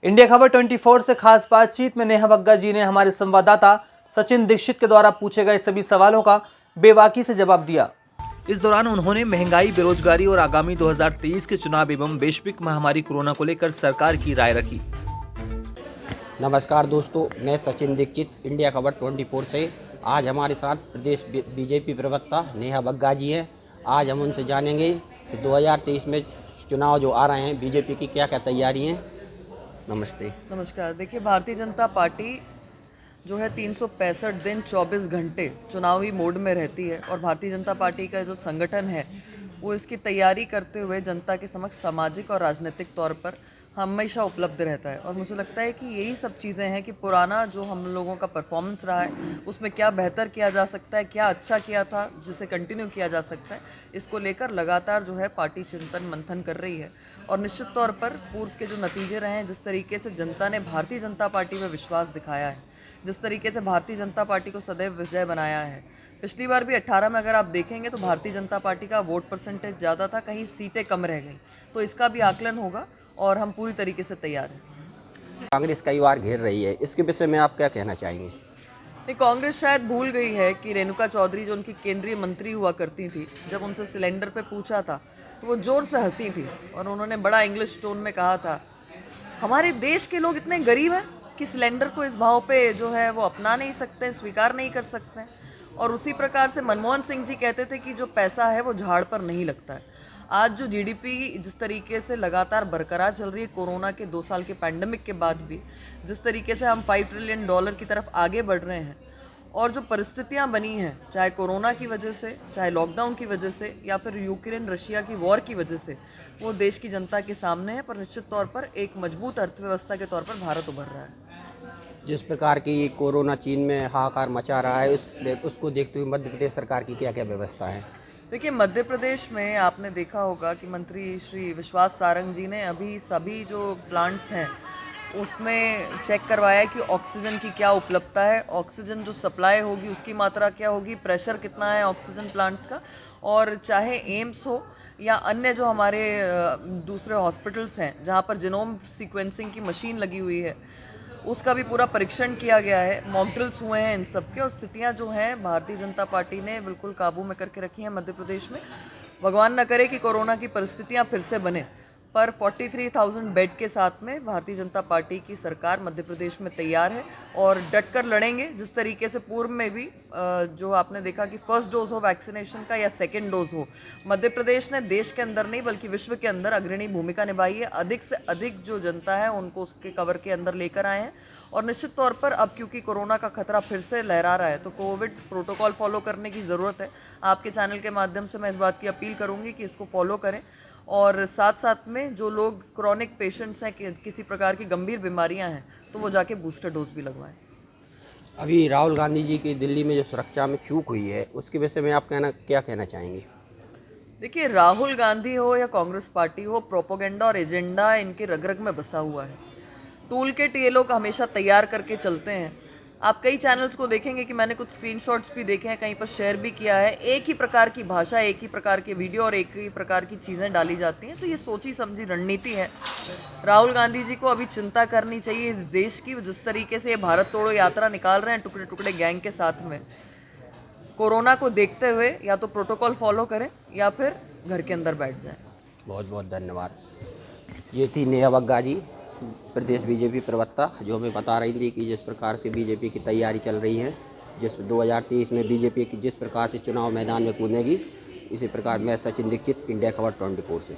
India खबर 24 से खास बातचीत में नेहा बग्गा जी ने हमारे संवाददाता सचिन दीक्षित के द्वारा पूछे गए सभी सवालों का बेबाकी से जवाब दिया। इस दौरान उन्होंने महंगाई, बेरोजगारी और आगामी 2023 के चुनाव एवं वैश्विक महामारी कोरोना को लेकर सरकार की राय रखी। नमस्कार दोस्तों, मैं सचिन दीक्षित इंडिया खबर 24 से। आज हमारे साथ प्रदेश बीजेपी प्रवक्ता नेहा बग्गा जी हैं। आज हम उनसे जानेंगे कि 2023 में चुनाव जो आ रहे हैं, बीजेपी की क्या क्या तैयारी हैं। नमस्ते। नमस्कार। देखिए, भारतीय जनता पार्टी जो है 365 दिन 24 घंटे चुनावी मोड में रहती है और भारतीय जनता पार्टी का जो संगठन है वो इसकी तैयारी करते हुए जनता के समक्ष सामाजिक और राजनीतिक तौर पर हमेशा उपलब्ध रहता है। और मुझे लगता है कि यही सब चीज़ें हैं कि पुराना जो हम लोगों का परफॉर्मेंस रहा है उसमें क्या बेहतर किया जा सकता है, क्या अच्छा किया था जिसे कंटिन्यू किया जा सकता है, इसको लेकर लगातार जो है पार्टी चिंतन मंथन कर रही है। और निश्चित तौर पर पूर्व के जो नतीजे रहे हैं, जिस तरीके से जनता ने भारतीय जनता पार्टी में विश्वास दिखाया है, जिस तरीके से भारतीय जनता पार्टी को सदैव विजय बनाया है। पिछली बार भी 18 में अगर आप देखेंगे तो भारतीय जनता पार्टी का वोट परसेंटेज ज़्यादा था, कहीं सीटें कम रह गई, तो इसका भी आकलन होगा और हम पूरी तरीके से तैयार हैं। कांग्रेस कई बार घेर रही है, इसके विषय में आप क्या कहना चाहेंगे? नहीं, कांग्रेस शायद भूल गई है कि रेणुका चौधरी जो उनकी केंद्रीय मंत्री हुआ करती थी, जब उनसे सिलेंडर पे पूछा था तो वो जोर से हंसी थी और उन्होंने बड़ा इंग्लिश टोन में कहा था, हमारे देश के लोग इतने गरीब हैं कि सिलेंडर को इस भाव पे जो है वो अपना नहीं सकते, स्वीकार नहीं कर सकते। और उसी प्रकार से मनमोहन सिंह जी कहते थे कि जो पैसा है वो झाड़ पर नहीं लगता है। आज जो जीडीपी जिस तरीके से लगातार बरकरार चल रही है, कोरोना के 2 साल के पैंडेमिक के बाद भी जिस तरीके से हम $5 ट्रिलियन की तरफ आगे बढ़ रहे हैं, और जो परिस्थितियां बनी हैं, चाहे कोरोना की वजह से, चाहे लॉकडाउन की वजह से, या फिर यूक्रेन रशिया की वॉर की वजह से, वो देश की जनता के सामने है। पर निश्चित तौर पर एक मजबूत अर्थव्यवस्था के तौर पर भारत उभर रहा है। जिस प्रकार की कोरोना चीन में हाहाकार मचा रहा है, उसको देखते हुए मध्य प्रदेश सरकार की क्या क्या व्यवस्था है? देखिए, मध्य प्रदेश में आपने देखा होगा कि मंत्री श्री विश्वास सारंग जी ने अभी सभी जो प्लांट्स हैं उसमें चेक करवाया कि ऑक्सीजन की क्या उपलब्धता है, ऑक्सीजन जो सप्लाई होगी उसकी मात्रा क्या होगी, प्रेशर कितना है ऑक्सीजन प्लांट्स का। और चाहे एम्स हो या अन्य जो हमारे दूसरे हॉस्पिटल्स हैं जहाँ पर जीनोम सीक्वेंसिंग की मशीन लगी हुई है, उसका भी पूरा परीक्षण किया गया है। मॉक ड्रिल्स हुए हैं इन सब के, और स्थितियां जो हैं भारतीय जनता पार्टी ने बिल्कुल काबू में करके रखी हैं मध्य प्रदेश में। भगवान न करे कि कोरोना की परिस्थितियां फिर से बने, पर 43,000 बेड के साथ में भारतीय जनता पार्टी की सरकार मध्य प्रदेश में तैयार है और डटकर लड़ेंगे। जिस तरीके से पूर्व में भी जो आपने देखा कि फर्स्ट डोज हो वैक्सीनेशन का या सेकेंड डोज हो, मध्य प्रदेश ने देश के अंदर नहीं बल्कि विश्व के अंदर अग्रणी भूमिका निभाई है। अधिक से अधिक जो जनता है उनको उसके कवर के अंदर लेकर आए हैं। और निश्चित तौर पर अब क्योंकि कोरोना का खतरा फिर से लहरा रहा है तो कोविड प्रोटोकॉल फॉलो करने की ज़रूरत है। आपके चैनल के माध्यम से मैं इस बात की अपील करूँगी कि इसको फॉलो करें, और साथ साथ में जो लोग क्रॉनिक पेशेंट्स हैं, किसी प्रकार की गंभीर बीमारियां हैं, तो वो जाके बूस्टर डोज भी लगवाएं। अभी राहुल गांधी जी की दिल्ली में जो सुरक्षा में चूक हुई है, उसके विषय में आप क्या कहना चाहेंगे? देखिए, राहुल गांधी हो या कांग्रेस पार्टी हो, प्रोपोगेंडा और एजेंडा इनके रग रग में बसा हुआ है। टूल किट ये लोग हमेशा तैयार करके चलते हैं। आप कई चैनल्स को देखेंगे कि मैंने कुछ स्क्रीनशॉट्स भी देखे हैं, कहीं पर शेयर भी किया है। एक ही प्रकार की भाषा, एक ही प्रकार के वीडियो और एक ही प्रकार की चीज़ें डाली जाती हैं। तो ये सोची समझी रणनीति है। राहुल गांधी जी को अभी चिंता करनी चाहिए इस देश की। जिस तरीके से ये भारत तोड़ो यात्रा निकाल रहे हैं टुकड़े टुकड़े गैंग के साथ में, कोरोना को देखते हुए या तो प्रोटोकॉल फॉलो करें या फिर घर के अंदर बैठ जाएं। बहुत बहुत धन्यवाद। ये थी नेहा बग्गा जी, प्रदेश बीजेपी प्रवक्ता, जो हमें बता रही थी कि जिस प्रकार से बीजेपी की तैयारी चल रही है, जिस 2023 में बीजेपी की जिस प्रकार से चुनाव मैदान में कूदेगी, इसी प्रकार मैं सचिन दीक्षित, इंडिया खबर 24 से।